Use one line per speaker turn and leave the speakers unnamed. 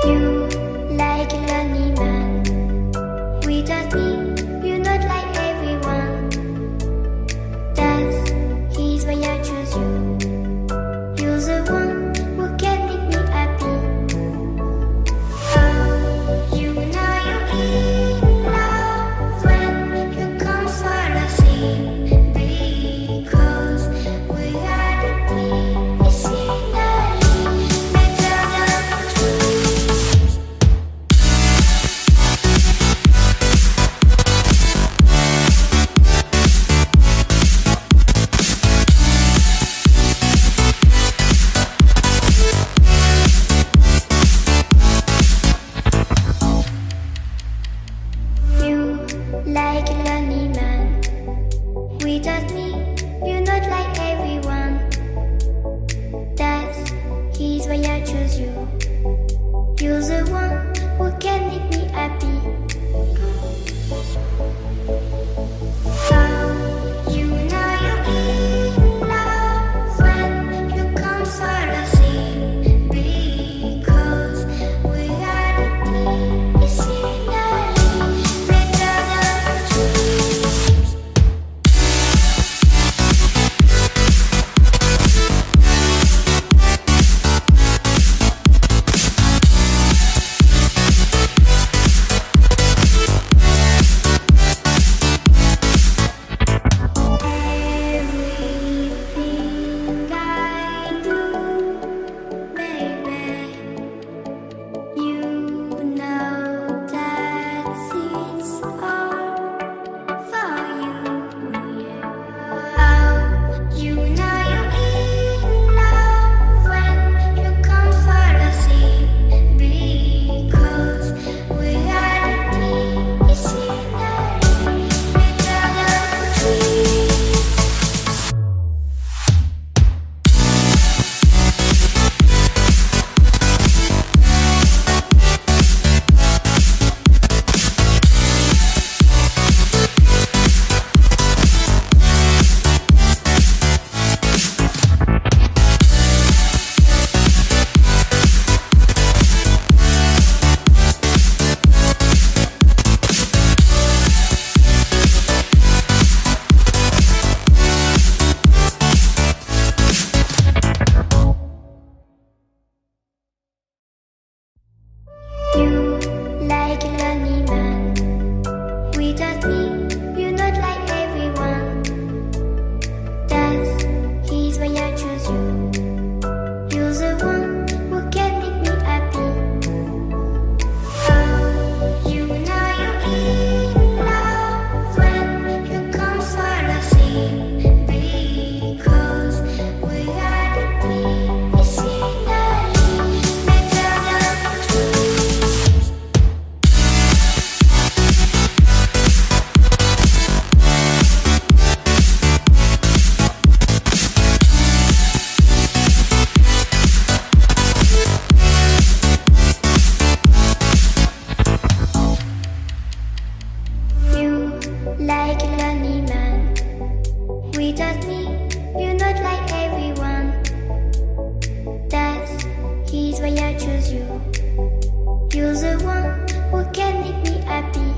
You like a lonely man. Without me, you're not like everyone. That's he's why I choose you. You're the one who can make me happy. Oh, you know you're in love when you come for the sea. Because we are the team, it's finally better than dreams. You like a lonely man. Without me, you're not like everyone. That's he's why I choose you. You're the one who can make me happy. Oh, you know you're in love when you come for the sea. Because we are the team, it's finally better than dreams. Everything I do, baby, you know that it's all for you, yeah. Oh, you know you're in love when you come for the sea. Because we are the team, it's finally better than dreams. You like a lonely man. Without me, you're not like everyone. That's he's why I choose you. You're the one who can make me happy. Oh, you know you're in love when you come for the sea. Because we are the team, it's finally better than dreams. You like a lonely man. Without me, you're not like everyone. That's he's why I choose you. You're the one who can make me happy.